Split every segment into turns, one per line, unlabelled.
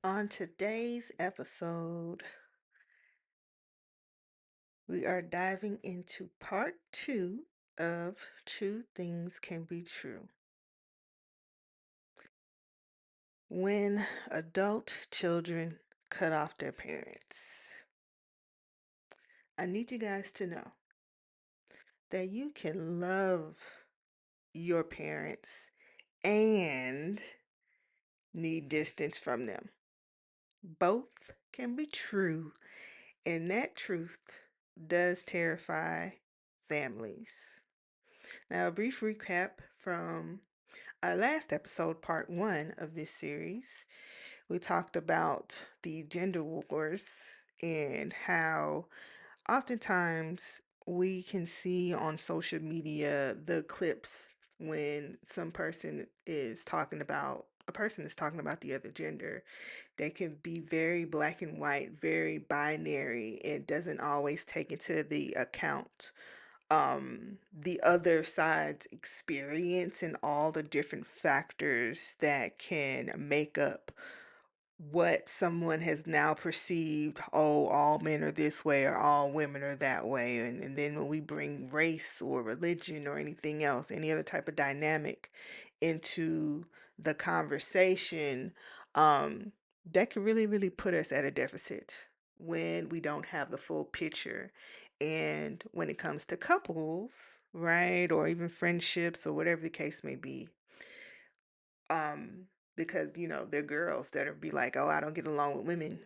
On today's episode, we are diving into part two of Two Things Can Be True. When adult children cut off their parents. I need you guys to know that you can love your parents and need distance from them. Both can be true, and that truth does terrify families. Now, a brief recap from our last episode, part one of this series. We talked about the gender wars and how oftentimes we can see on social media the clips when a person is talking about the other gender. They can be very black and white, very binary. It doesn't always take into the account the other side's experience and all the different factors that can make up what someone has now perceived. Oh, all men are this way or all women are that way. And then when we bring race or religion or anything else, any other type of dynamic into the conversation, um that could really put us at a deficit when we don't have the full picture. And when it comes to couples, right, or even friendships or whatever the case may be, um, because they're girls that'll be like, "Oh, I don't get along with women,"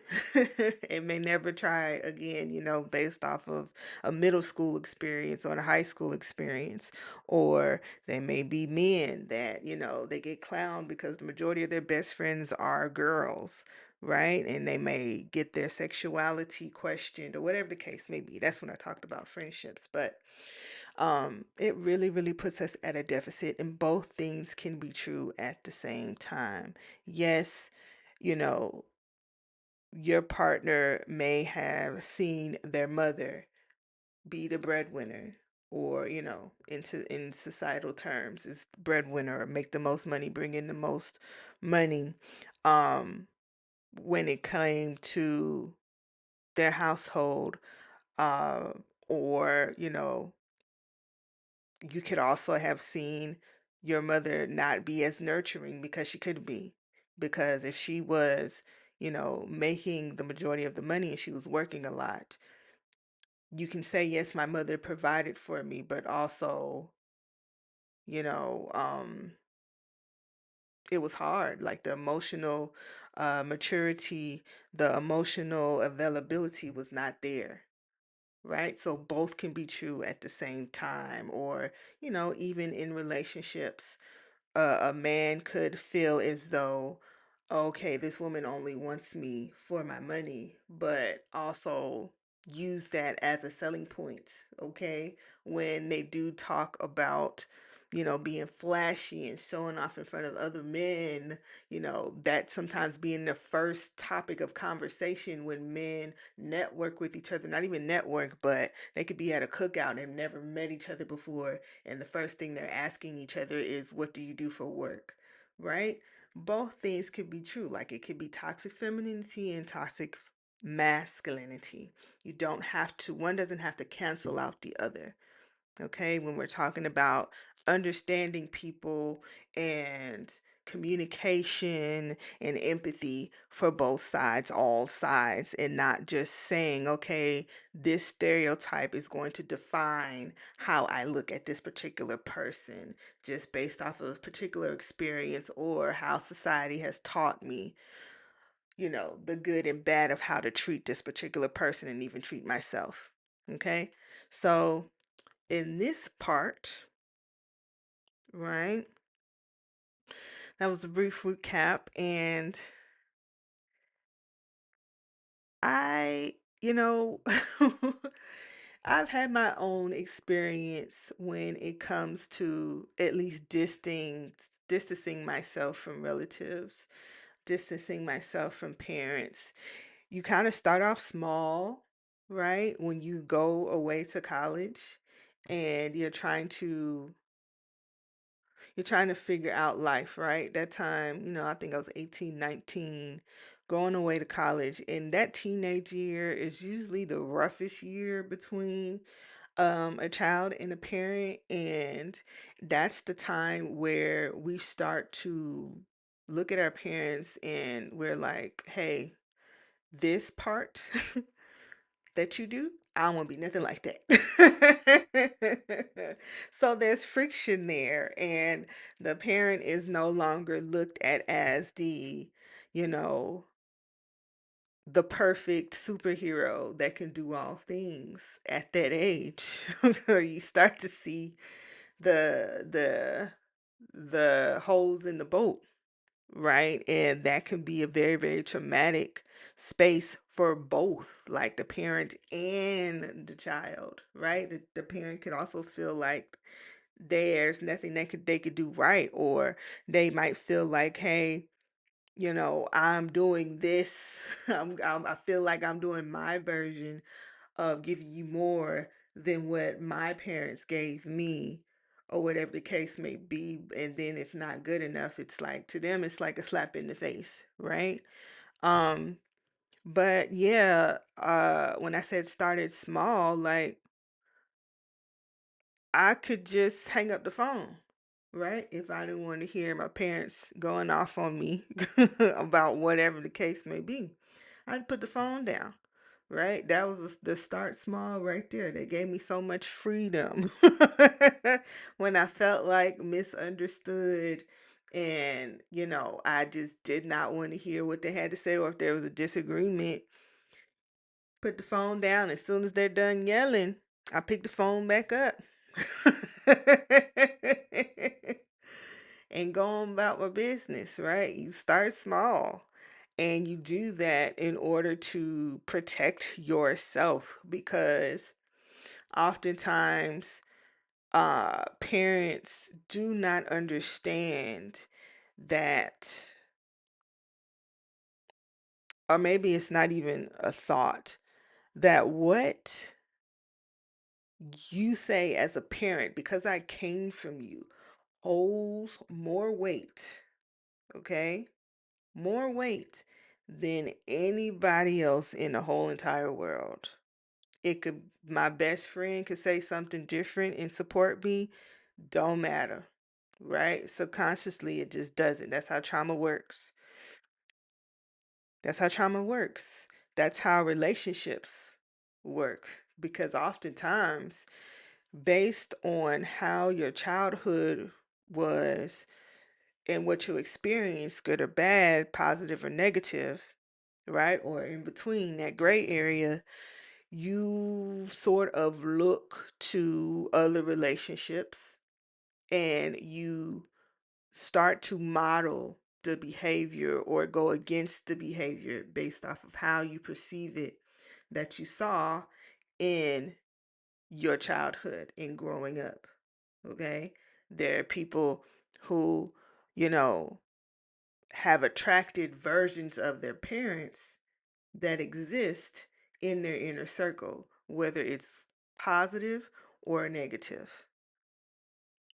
and may never try again, based off of a middle school experience or a high school experience. Or they may be men that they get clowned because the majority of their best friends are girls, right? And they may get their sexuality questioned or whatever the case may be. That's when I talked about friendships, but it really puts us at a deficit, and both things can be true at the same time. Yes, you know, your partner may have seen their mother be the breadwinner, or in societal terms is breadwinner, or make the most money, bring in the most money. um when it came to their household, uh or you could also have seen your mother not be as nurturing, because she could be. Because if she was, making the majority of the money and she was working a lot, you can say, yes, my mother provided for me, but also, you know, um, it was hard. Like the emotional maturity, the emotional availability was not there. Right? So both can be true at the same time. Or, even in relationships, a man could feel as though, okay, this woman only wants me for my money, but also use that as a selling point, okay? When they do talk about, being flashy and showing off in front of other men, that sometimes being the first topic of conversation when men network with each other, not even network, but they could be at a cookout and never met each other before, and the first thing they're asking each other is, what do you do for work? Right? Both things could be true. Like it could be toxic femininity and toxic masculinity. You don't have to, one doesn't have to cancel out the other. Okay, when we're talking about understanding people and communication and empathy for both sides, all sides, and not just saying, okay, this stereotype is going to define how I look at this particular person just based off of a particular experience, or how society has taught me, the good and bad of how to treat this particular person and even treat myself. Okay, so in this part, right? That was a brief recap. And I, you know, I've had my own experience when it comes to at least distancing myself from relatives, distancing myself from parents. You kind of start off small, right? When you go away to college and you're trying to figure out life, right? That time, I think I was 18, 19, going away to college, and that teenage year is usually the roughest year between a child and a parent, and that's the time where we start to look at our parents and we're like, hey, this part that you do, I don't want to be nothing like that. So there's friction there, and the parent is no longer looked at as you know, the perfect superhero that can do all things at that age. You start to see the the the holes in the boat, right? And that can be a very, very traumatic space for both, like the parent and the child, right? The parent could also feel like there's nothing they could do right, or they might feel like, hey, I'm doing this. I feel like I'm doing my version of giving you more than what my parents gave me, or whatever the case may be, and then it's not good enough. It's like, to them it's like a slap in the face, right? um but yeah, when I said started small, like, I could just hang up the phone, right? If I didn't want to hear my parents going off on me about whatever the case may be, I'd put the phone down, right? That was the start small right there. They gave me so much freedom when I felt like misunderstood, and, I just did not want to hear what they had to say, or if there was a disagreement, put the phone down. As soon as they're done yelling, I pick the phone back up and go on about my business, right? You start small, and you do that in order to protect yourself, because oftentimes parents do not understand that, or maybe it's not even a thought, that what you say as a parent, because I came from you, holds more weight, okay? More weight than anybody else in the whole entire world. My best friend could say something different and support me, don't matter, right? Subconsciously, it just doesn't. That's how trauma works. That's how trauma works. That's how relationships work. Because oftentimes, based on how your childhood was and what you experienced, good or bad, positive or negative, right? Or in between that gray area, you sort of look to other relationships and you start to model the behavior or go against the behavior based off of how you perceive it that you saw in your childhood and growing up. Okay. There are people who, you know, have attracted versions of their parents that exist in their inner circle, whether it's positive or negative.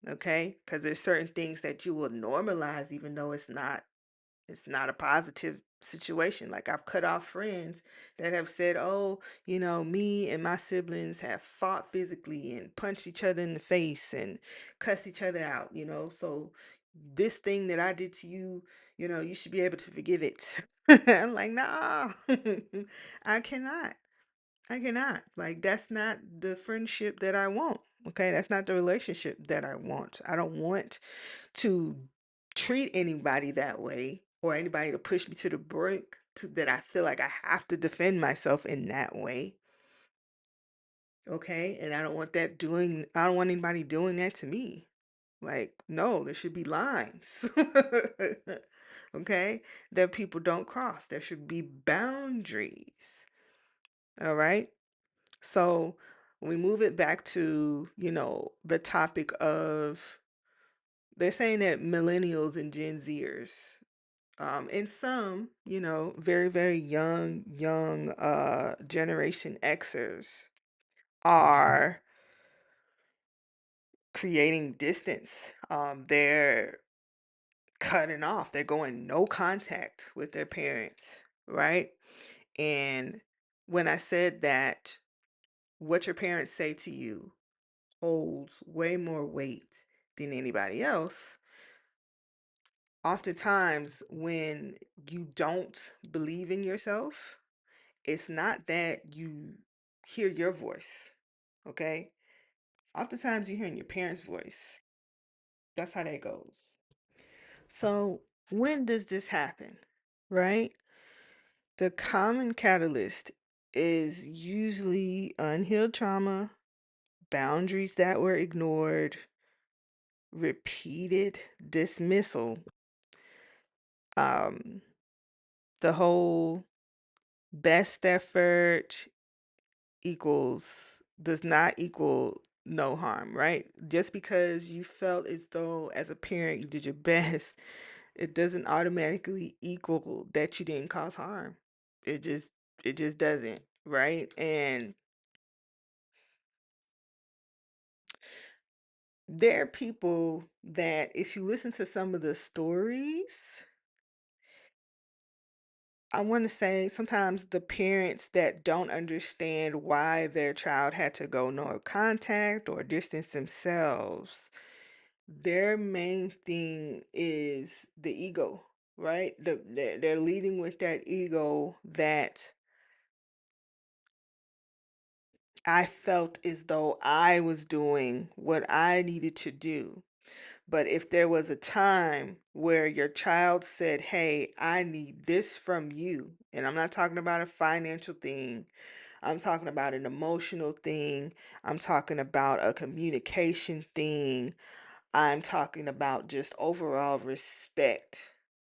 Okay. Because there's certain things that you will normalize, even though it's not a positive situation. Like, I've cut off friends that have said, "Oh, me and my siblings have fought physically and punched each other in the face and cussed each other out, so this thing that I did to you, you should be able to forgive it." I'm like, "Nah, I cannot. I cannot. Like, that's not the friendship that I want. Okay, that's not the relationship that I want. I don't want to treat anybody that way, or anybody to push me to the brink to that I feel like I have to defend myself in that way. Okay? And I don't want anybody doing that to me. Like, no, there should be lines. Okay? That people don't cross. There should be boundaries. All right? So, we move it back to, the topic of, they're saying that millennials and Gen Zers, and some, very, very young Generation Xers are creating distance. They're cutting off. They're going no contact with their parents, right? And when I said that, what your parents say to you holds way more weight than anybody else. Oftentimes, when you don't believe in yourself, it's not that you hear your voice, okay? Oftentimes, you're hearing your parents' voice. That's how that goes. So, when does this happen, right? The common catalyst is usually unhealed trauma, boundaries that were ignored, repeated dismissal, um, the whole best effort equals does not equal no harm, right? Just because you felt as though as a parent you did your best, it doesn't automatically equal that you didn't cause harm. It just it just doesn't, right? And there are people that if you listen to some of the stories, I want to say sometimes the parents that don't understand why their child had to go no contact or distance themselves, their main thing is the ego, right? They're leading with that ego that I felt as though I was doing what I needed to do. But if there was a time where your child said, "Hey, I need this from you," and I'm not talking about a financial thing, I'm talking about an emotional thing, I'm talking about a communication thing, I'm talking about just overall respect,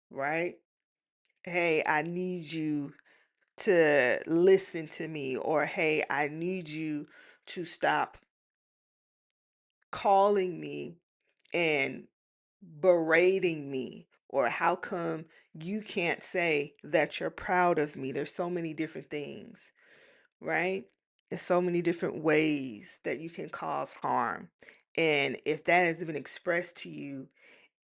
right? Hey, I need you to listen to me, or hey, I need you to stop calling me and berating me, or how come you can't say that you're proud of me? There's so many different things, right? There's so many different ways that you can cause harm. And if that has been expressed to you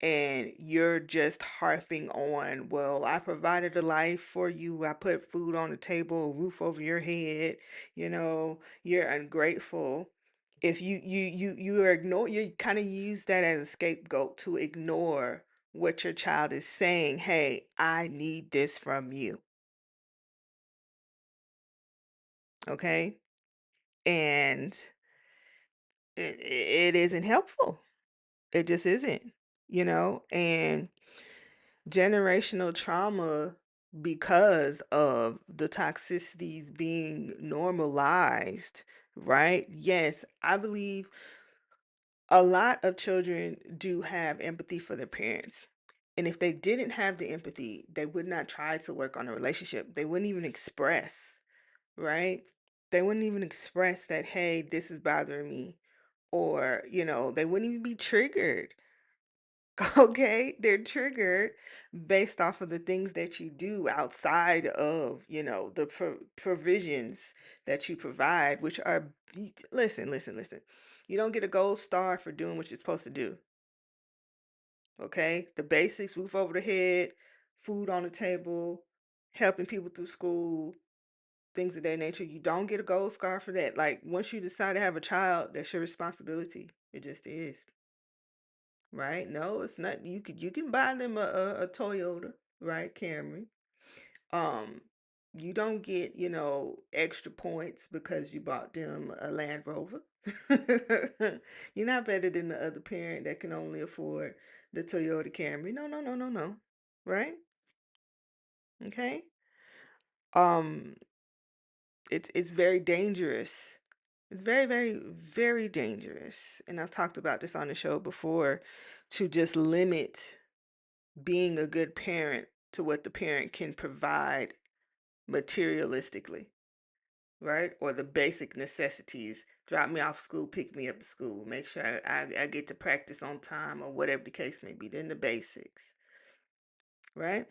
and you're just harping on, well, I provided a life for you, I put food on the table, a roof over your head, you're ungrateful. If you are ignore, you kind of use that as a scapegoat to ignore what your child is saying. Hey, I need this from you. Okay? And it isn't helpful. It just isn't. And generational trauma, because of the toxicities being normalized, right? Yes, I believe a lot of children do have empathy for their parents. And if they didn't have the empathy, they would not try to work on a relationship. They wouldn't even express, right? They wouldn't even express that, hey, this is bothering me. Or, they wouldn't even be triggered. Okay, they're triggered based off of the things that you do outside of, the provisions that you provide, which are, listen, listen, listen. You don't get a gold star for doing what you're supposed to do. Okay, the basics: roof over the head, food on the table, helping people through school, things of that nature. You don't get a gold star for that. Like, once you decide to have a child, that's your responsibility. It just is. Right? No, it's not. You can buy them a Toyota, right, Camry. Um, you don't get, extra points because you bought them a Land Rover. You're not better than the other parent that can only afford the Toyota Camry. No, no, no, no, no. Right? Okay? Um, it's very dangerous. It's very, very, very dangerous. And I've talked about this on the show before, to just limit being a good parent to what the parent can provide materialistically, right? Or the basic necessities. Drop me off school, pick me up at school, make sure I get to practice on time, or whatever the case may be. Then the basics, right?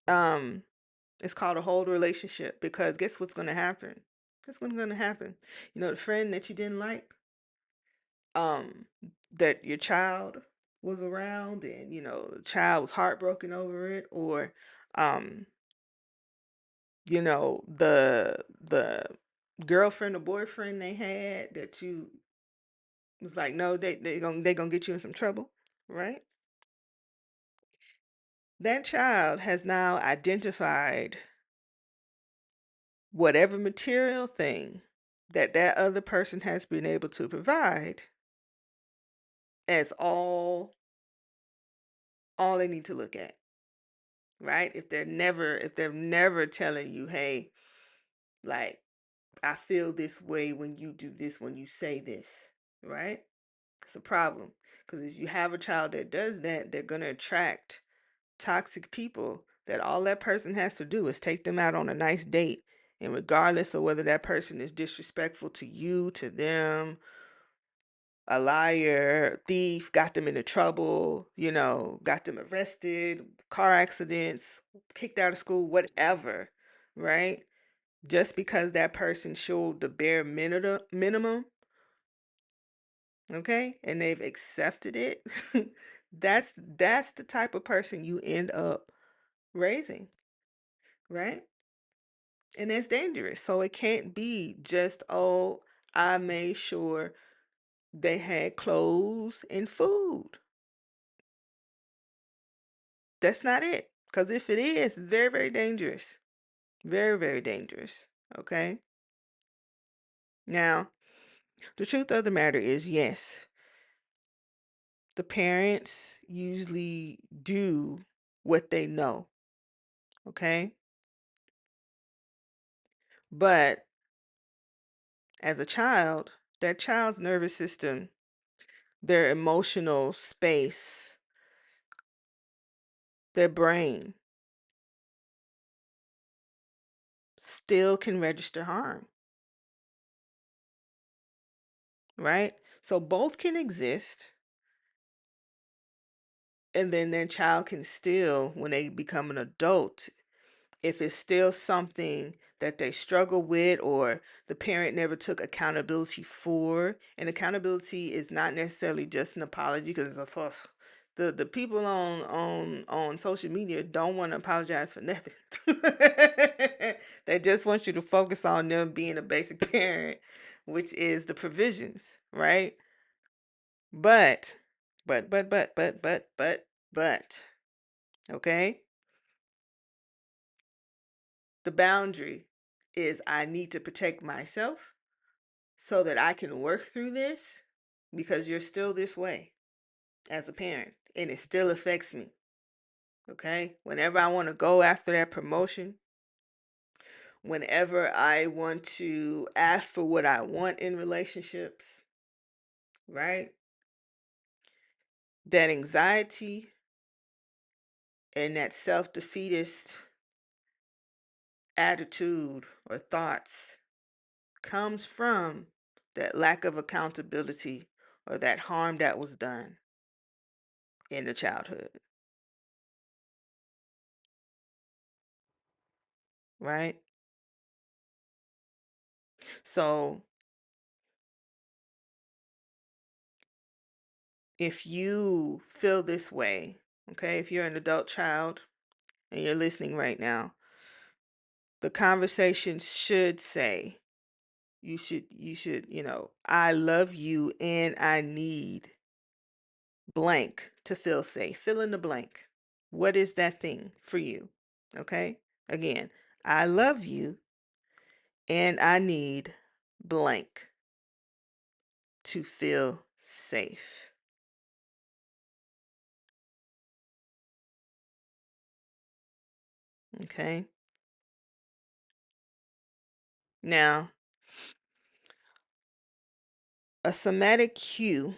Um, it's called a whole relationship, because guess what's going to happen? Guess what's going to happen? The friend that you didn't like, um, that your child was around and the child was heartbroken over it, or um the girlfriend or boyfriend they had that you was like, no, they gonna get you in some trouble, right? That child has now identified whatever material thing that other person has been able to provide as all they need to look at, right? If they're never telling you, hey, like, I feel this way when you do this, when you say this, right? It's a problem. Because if you have a child that does that, they're going to attract toxic people that all that person has to do is take them out on a nice date. And regardless of whether that person is disrespectful to you, to them, a liar, thief, got them into trouble, got them arrested, car accidents, kicked out of school, whatever, right? Just because that person showed the bare minimum, okay, and they've accepted it, that's the type of person you end up raising, right? And it's dangerous. So it can't be just, oh, I made sure they had clothes and food. That's not it. Because if it is, it's very, very dangerous. Very, very dangerous. Okay? Now, the truth of the matter is, yes, the parents usually do what they know. Okay? But as a child, that child's nervous system, their emotional space, their brain still can register harm, right? So both can exist, and then their child can still, when they become an adult, if it's still something that they struggle with or the parent never took accountability for, and accountability is not necessarily just an apology, because of course the people on social media don't want to apologize for nothing. They just want you to focus on them being a basic parent, which is the provisions, right? But but okay, the boundary is I need to protect myself so that I can work through this, because you're still this way as a parent and it still affects me. Okay? Whenever I want to go after that promotion, whenever I want to ask for what I want in relationships, right? That anxiety and that self defeatist attitude or thoughts comes from that lack of accountability or that harm that was done in the childhood, right? So if you feel this way, okay, if you're an adult child and you're listening right now, the conversation should say, I love you and I need blank to feel safe. Fill in the blank. What is that thing for you? Okay? Again, I love you and I need blank to feel safe. Okay? Now, a somatic cue,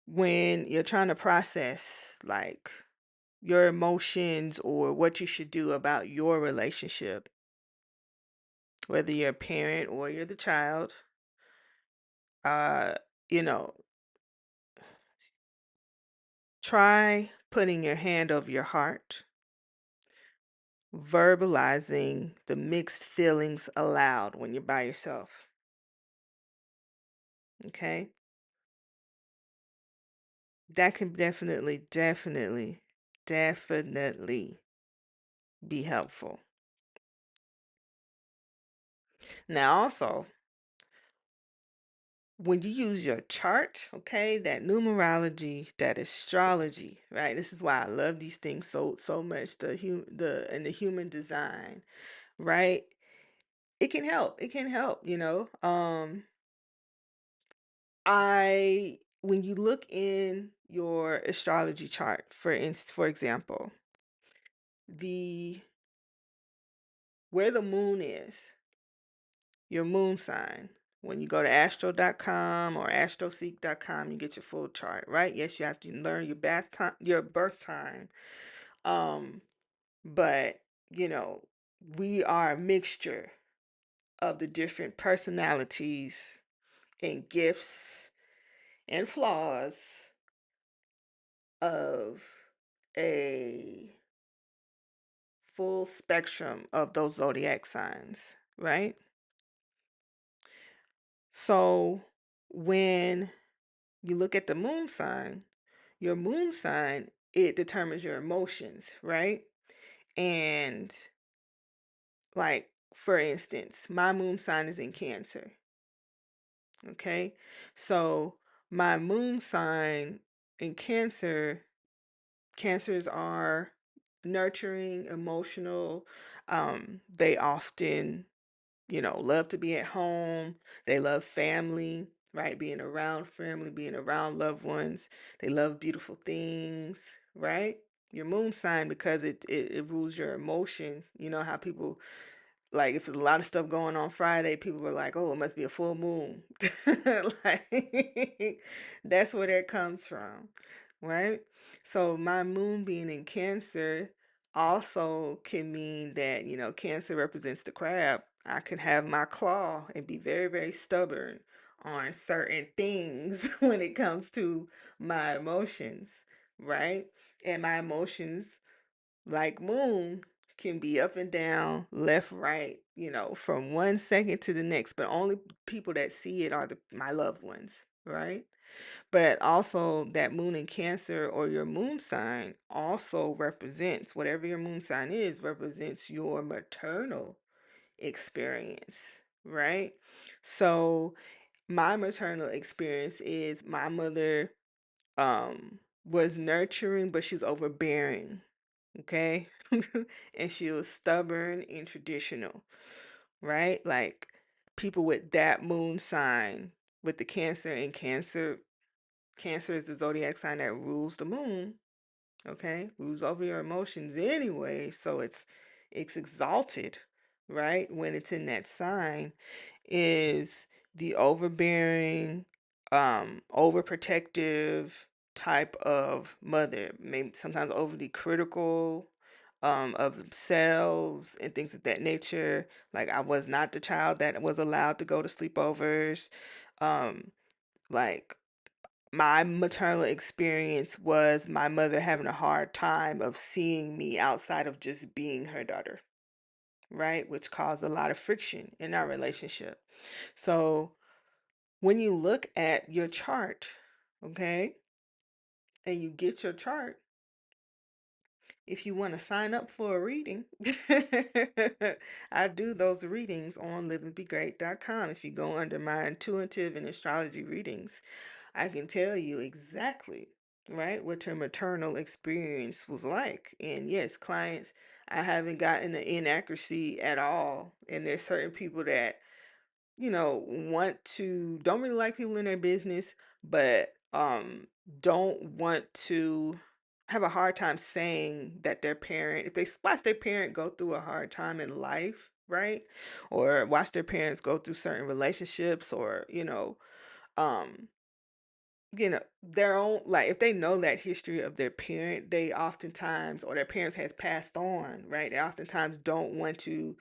when you're trying to process like your emotions or what you should do about your relationship, whether you're a parent or you're the child, uh, you know, try putting your hand over your heart, verbalizing the mixed feelings aloud when you're by yourself. Okay? That can definitely, definitely, definitely be helpful. Now, also, when you use your chart, okay, that numerology, that astrology, right? This is why I love these things so much. The human design, right? It can help. It can help. I when you look in your astrology chart, for example, the where the moon is, your moon sign. When you go to astro.com or astroseek.com, you get your full chart, right? Yes, you have to learn your birth time. Um, but you know, we are a mixture of the different personalities and gifts and flaws of a full spectrum of those zodiac signs, right? So when you look at the moon sign, your moon sign, it determines your emotions, right? And like, for instance, my moon sign is in Cancer, okay? So my moon sign in Cancer, Cancers are nurturing, emotional. They often love to be at home. They love family, right? Being around family, being around loved ones. They love beautiful things, right? Your moon sign, because it rules your emotion. You know how people, like, if there's a lot of stuff going on Friday, people were like, oh, it must be a full moon. Like, that's where that comes from, right? So my moon being in Cancer also can mean that, Cancer represents the crab. I can have my claw and be very, very stubborn on certain things when it comes to my emotions, right? And my emotions, like moon, can be up and down, left, right, from one second to the next, but only people that see it are my loved ones, right? But also that moon in Cancer, or your moon sign, also represents, whatever your moon sign is, represents your maternal experience, right? So my maternal experience is my mother was nurturing, but she's overbearing, okay? And she was stubborn and traditional, right? Like, people with that moon sign, with the Cancer and Cancer is the zodiac sign that rules the moon, okay? Rules over your emotions anyway, so it's exalted, right? When it's in that sign, is the overbearing, overprotective type of mother, maybe sometimes overly critical, of themselves and things of that nature. Like, I was not the child that was allowed to go to sleepovers. Um, like, my maternal experience was my mother having a hard time of seeing me outside of just being her daughter, right? Which caused a lot of friction in our relationship. So when you look at your chart, okay, and you get your chart, if you want to sign up for a reading, I do those readings on liveandbegreat.com. If you go under my intuitive and astrology readings, I can tell you exactly, right, what your maternal experience was like. And yes, clients, I haven't gotten the inaccuracy at all. And there's certain people that, don't really like people in their business, but don't want to have a hard time saying that their parent, if they watch their parent go through a hard time in life, right? Or watch their parents go through certain relationships, or, um, their own, like, if they know that history of their parent, they oftentimes, or their parents has passed on, right? They oftentimes don't want to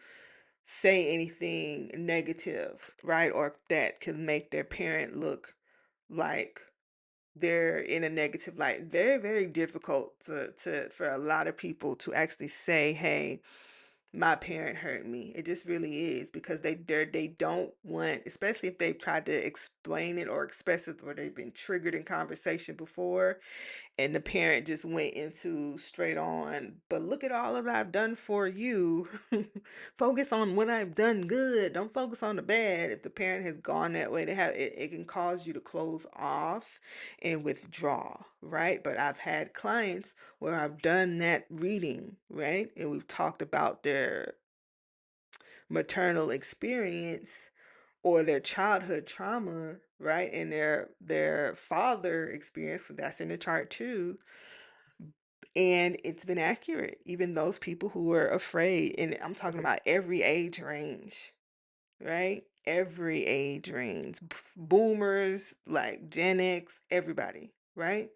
say anything negative, right? Or that could make their parent look like they're in a negative light. Very, very difficult to for a lot of people to actually say, hey, my parent hurt me. It just really is because they don't want, especially if they've tried to explain it or express it or they've been triggered in conversation before, and the parent just went into straight on, but look at all of that I've done for you. Focus on what I've done good. Don't focus on the bad. If the parent has gone that way, it can cause you to close off and withdraw, right? But I've had clients where I've done that reading, right? And we've talked about their maternal experience or their childhood trauma, right? And their father experience, so that's in the chart too, and it's been accurate. Even those people who were afraid, and I'm talking about every age range, right? Every age range, boomers, like Gen X, everybody, right?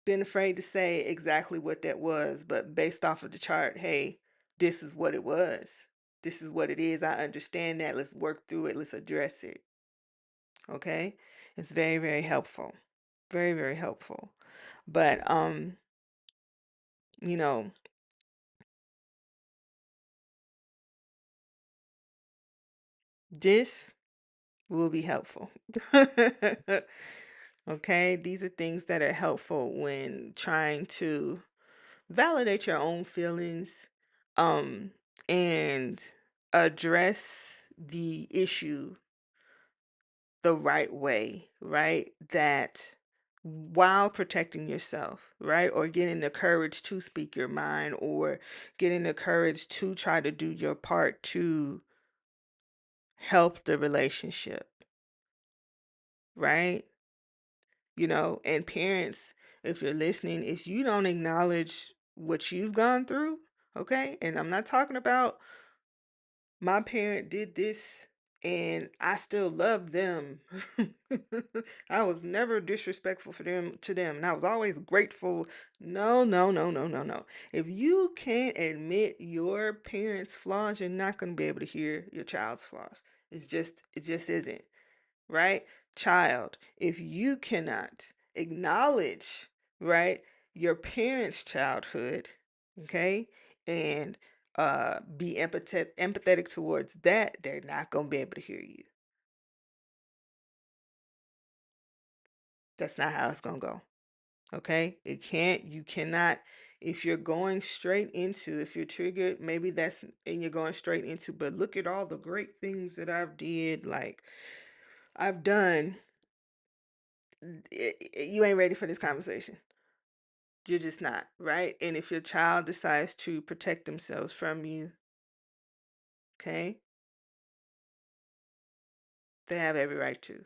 Been afraid to say exactly what that was, but based off of the chart, hey, this is what it was. This is what it is. I understand that. Let's work through it. Let's address it. Okay? It's very, very helpful. Very, very helpful. But you know, this will be helpful. Okay? These are things that are helpful when trying to validate your own feelings, um, and address the issue the right way, right? That while protecting yourself, right? Or getting the courage to speak your mind, or getting the courage to try to do your part to help the relationship, right? And parents, if you're listening, if you don't acknowledge what you've gone through, okay? And I'm not talking about my parent did this and I still love them. I was never disrespectful for them to them, and I was always grateful. No, no, no, no, no, no. If you can't admit your parents' flaws, you're not going to be able to hear your child's flaws. It just isn't, right? Child, if you cannot acknowledge, right, your parents' childhood, okay, and be empathetic towards that, they're not going to be able to hear you. That's not how it's going to go. Okay? You cannot, if you're going straight into, if you're triggered, maybe that's, and you're going straight into, but look at all the great things that I've done. You ain't ready for this conversation. You're just not, right? And if your child decides to protect themselves from you, okay, they have every right to.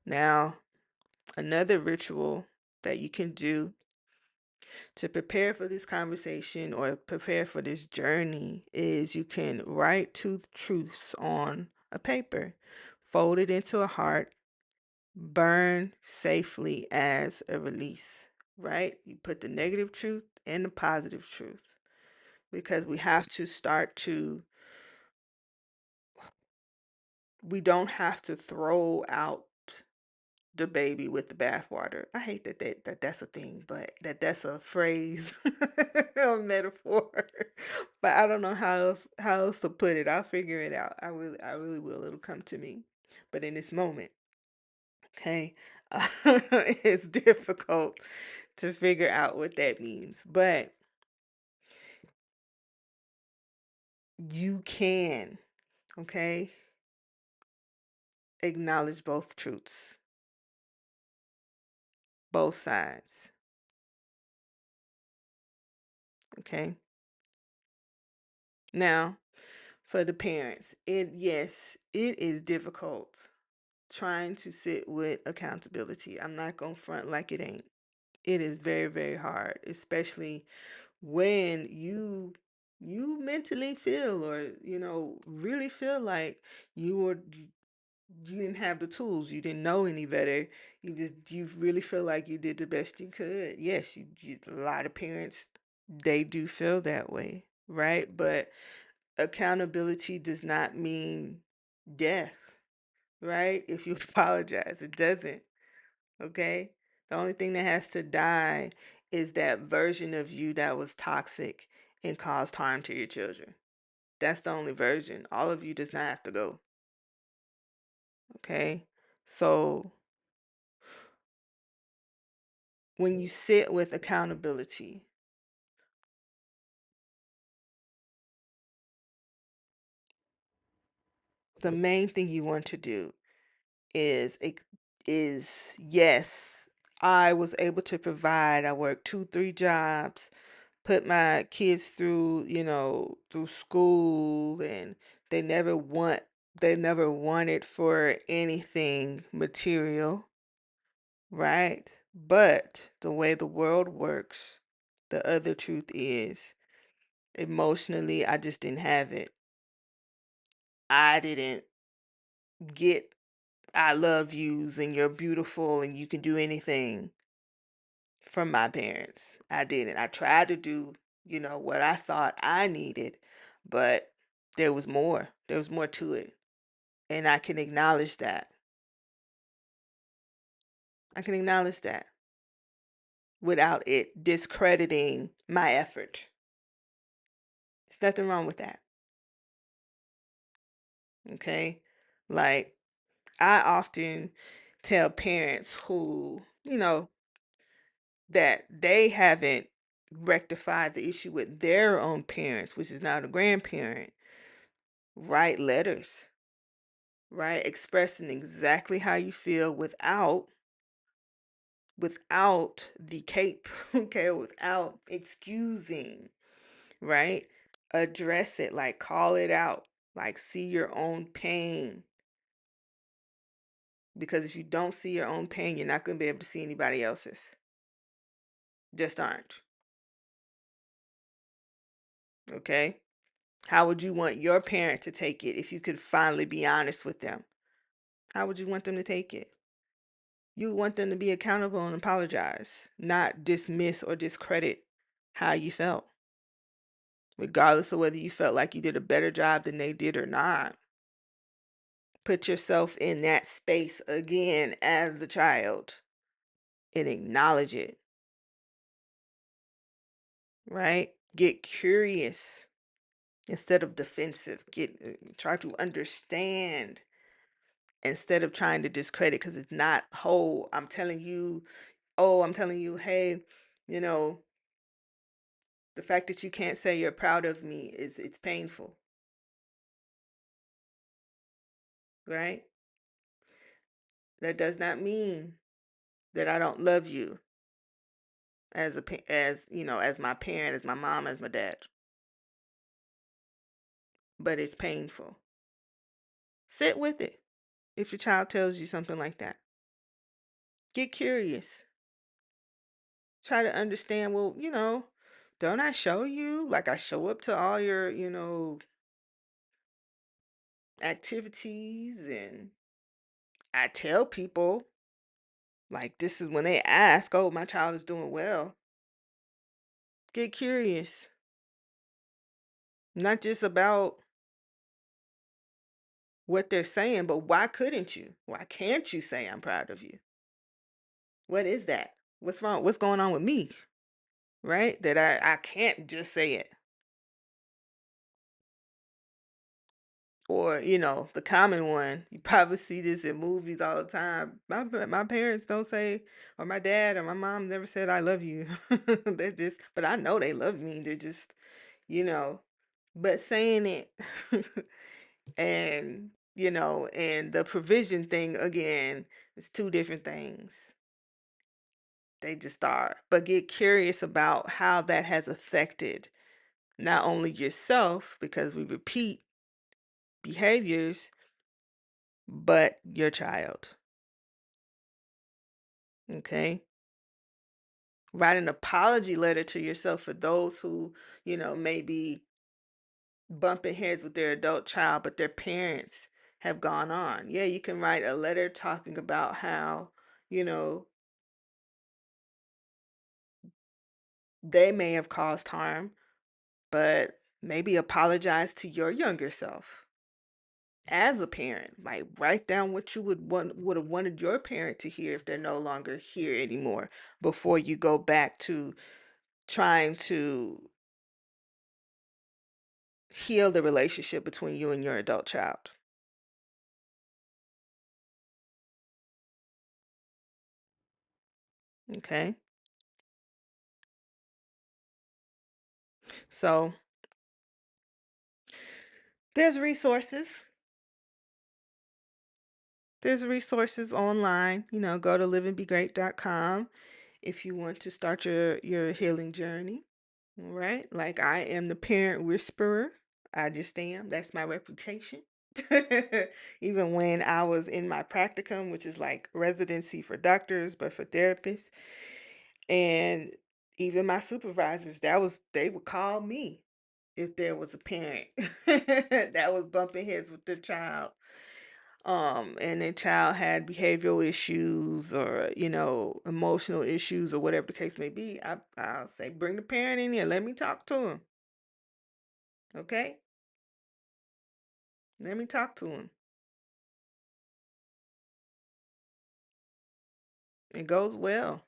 Now, another ritual that you can do to prepare for this conversation or prepare for this journey is you can write two truths on a paper, fold it into a heart, burn safely as a release, right? You put the negative truth and the positive truth because we don't have to throw out the baby with the bathwater. I hate that's a thing, but that's a phrase, a metaphor. But I don't know how else to put it. I'll figure it out. I really will. It'll come to me. But in this moment, okay, it's difficult to figure out what that means. But you can, okay, acknowledge both truths, both sides, okay? Now, for the parents, it is difficult trying to sit with accountability. I'm not gonna front like it ain't. It is very, very hard, especially when you mentally feel, or really feel like you didn't have the tools, you didn't know any better. You really feel like you did the best you could. Yes, a lot of parents, they do feel that way, right? But accountability does not mean death, right? If you apologize, it doesn't. Okay? The only thing that has to die is that version of you that was toxic and caused harm to your children. That's the only version. All of you does not have to go. Okay? So when you sit with accountability, the main thing you want to do is yes, I was able to provide. I worked 2, 3 jobs, put my kids through, through school, and they never want they never wanted for anything material, right? But the way the world works, the other truth is emotionally, I just didn't have it. I didn't get I love yous and you're beautiful and you can do anything from my parents. I didn't. I tried to do, what I thought I needed, but there was more. There was more to it. And I can acknowledge that. I can acknowledge that without it discrediting my effort. There's nothing wrong with that. Okay? Like, I often tell parents who, that they haven't rectified the issue with their own parents, which is now the grandparent, write letters, right? Expressing exactly how you feel without the cape, okay, without excusing, right? Address it, like call it out, like see your own pain. Because if you don't see your own pain, you're not going to be able to see anybody else's. Just aren't. Okay? How would you want your parent to take it if you could finally be honest with them? How would you want them to take it? You want them to be accountable and apologize, not dismiss or discredit how you felt, regardless of whether you felt like you did a better job than they did or not. Put yourself in that space again as the child and acknowledge it, right? Get curious instead of defensive. Try to understand instead of trying to discredit because it's not whole. I'm telling you, hey, you know, the fact that you can't say you're proud of me it's painful, right? That does not mean that I don't love you as my parent, as my mom, as my dad, but it's painful. Sit with it. If your child tells you something like that, get curious. Try to understand, well, don't I show you? Like I show up to all your, activities, and I tell people, like, this is when they ask, oh, my child is doing well. Get curious. Not just about what they're saying, but why couldn't you? Why can't you say I'm proud of you? What is that? What's wrong? What's going on with me? Right? That I can't just say it. Or, the common one, you probably see this in movies all the time. My parents don't say, or my dad or my mom never said, I love you. But I know they love me. They're just, you know, but saying it and the provision thing again, is two different things. They just are. But get curious about how that has affected not only yourself, because we repeat behaviors, but your child. Okay. Write an apology letter to yourself for those who, may be bumping heads with their adult child, but their parents have gone on. Yeah, you can write a letter talking about how, you know, they may have caused harm, but maybe apologize to your younger self. as a parent. Like write down what you would have wanted your parent to hear if they're no longer here anymore before you go back to trying to heal the relationship between you and your adult child. Okay? So, there's resources. There's resources online. Go to liveandbegreat.com if you want to start your healing journey. All right? Like I am the parent whisperer. I just am. That's my reputation. Even when I was in my practicum, which is like residency for doctors, but for therapists, and even my supervisors, they would call me if there was a parent that was bumping heads with their child, and their child had behavioral issues or emotional issues or whatever the case may be. I'll say, bring the parent in here, let me talk to him. Okay, let me talk to him. It goes well.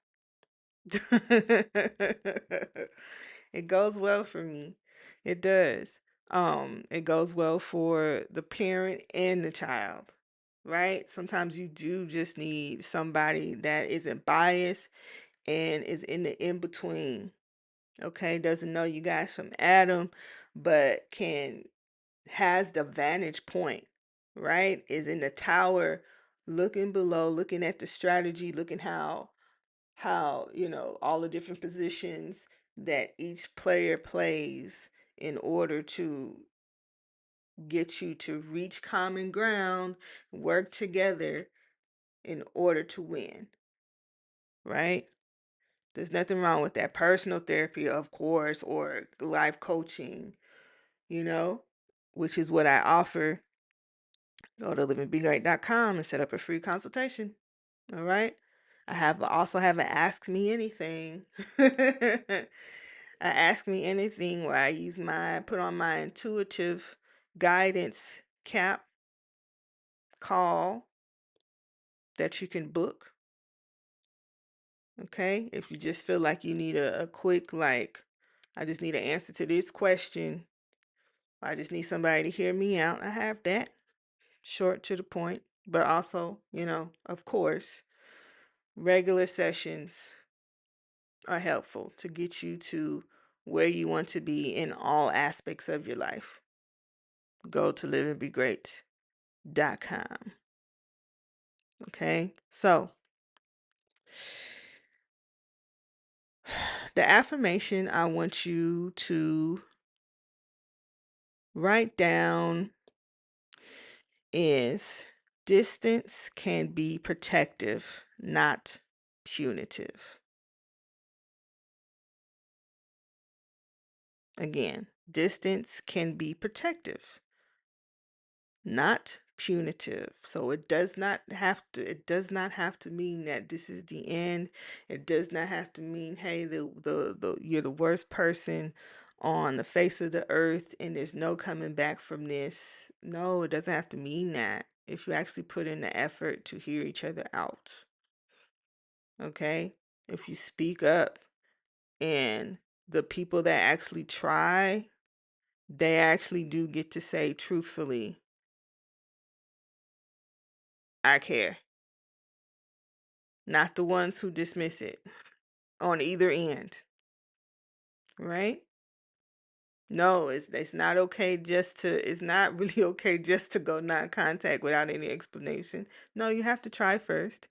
It goes well for me. It does. It goes well for the parent and the child, right? Sometimes you do just need somebody that isn't biased and is in the in between. Okay, doesn't know you guys from Adam, but can has the vantage point, right? Is in the tower, looking below, looking at the strategy, looking how all the different positions that each player plays in order to get you to reach common ground, work together in order to win, right? There's nothing wrong with that. Personal therapy, of course, or life coaching, you know, which is what I offer. Go to liveandbegreat.com and set up a free consultation. All right. Also have an Ask Me Anything. I Ask Me Anything where I put on my intuitive guidance cap call that you can book. Okay. If you just feel like you need a quick, like, I just need an answer to this question. I just need somebody to hear me out. I have that. Short to the point. But also, of course, regular sessions are helpful to get you to where you want to be in all aspects of your life. Go to liveandbegreat.com. Okay? So, the affirmation I want you to write down is distance can be protective, not punitive. Again, distance can be protective, not punitive. So it does not have to mean that this is the end. It does not have to mean, hey, the you're the worst person on the face of the earth and there's no coming back from this. No, it doesn't have to mean that. If you actually put in the effort to hear each other out, okay? If you speak up and the people that actually try, they actually do get to say truthfully, I care. Not the ones who dismiss it on either end, right? No, it's not okay it's not really okay just to go non-contact without any explanation. No, you have to try first,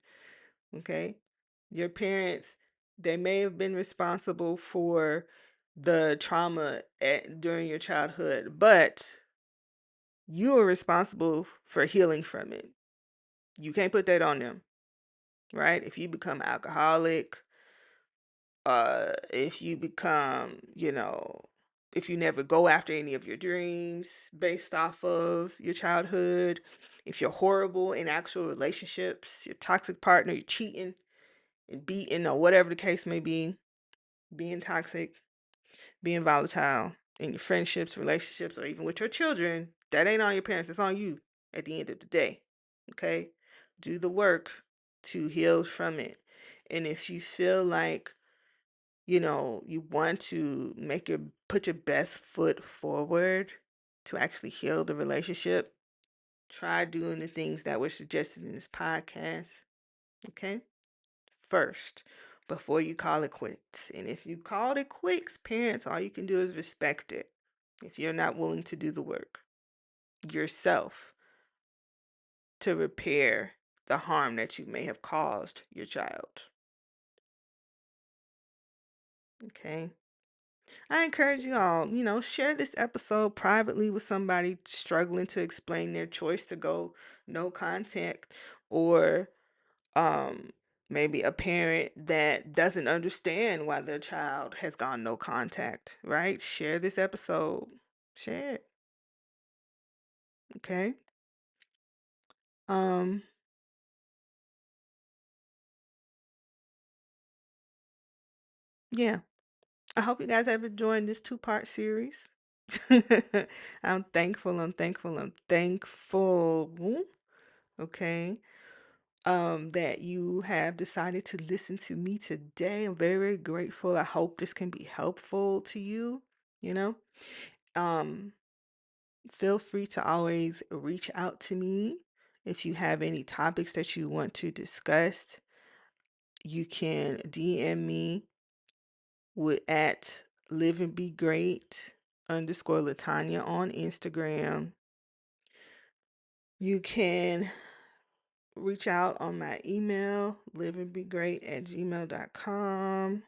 okay? Your parents, they may have been responsible for the trauma during your childhood, but you are responsible for healing from it. You can't put that on them, right? If you become alcoholic, if you become, if you never go after any of your dreams based off of your childhood, if you're horrible in actual relationships, your toxic partner, you're cheating and beating or whatever the case may be, being toxic, being volatile in your friendships, relationships, or even with your children, that ain't on your parents, it's on you. at the end of the day. Okay? Do the work to heal from it. And if you feel like, you want to put your best foot forward to actually heal the relationship, try doing the things that were suggested in this podcast. Okay? First, before you call it quits. And if you called it quits, parents, all you can do is respect it if you're not willing to do the work yourself to repair the harm that you may have caused your child. Okay? I encourage you all, share this episode privately with somebody struggling to explain their choice to go no contact, or um maybe a parent that doesn't understand why their child has gone no contact, right? Share this episode. Share it. Okay? Um yeah. I hope you guys have enjoyed this two-part series. I'm thankful, I'm thankful, I'm thankful. Okay? That you have decided to listen to me today. I'm very, very grateful. I hope this can be helpful to you, you know. Um, Feel free to always reach out to me if you have any topics that you want to discuss. You can DM me at live and be great underscore Latanya on Instagram. You can reach out on my email, liveandbegreat@gmail.com.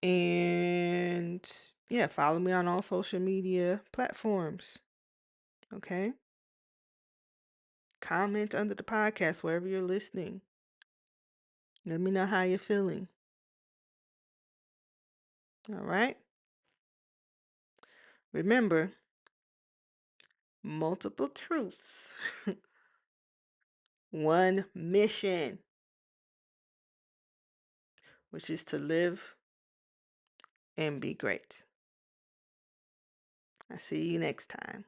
And yeah, follow me on all social media platforms. Okay? Comment under the podcast wherever you're listening. Let me know how you're feeling. All right? Remember, multiple truths, one mission, which is to live and be great. I see you next time.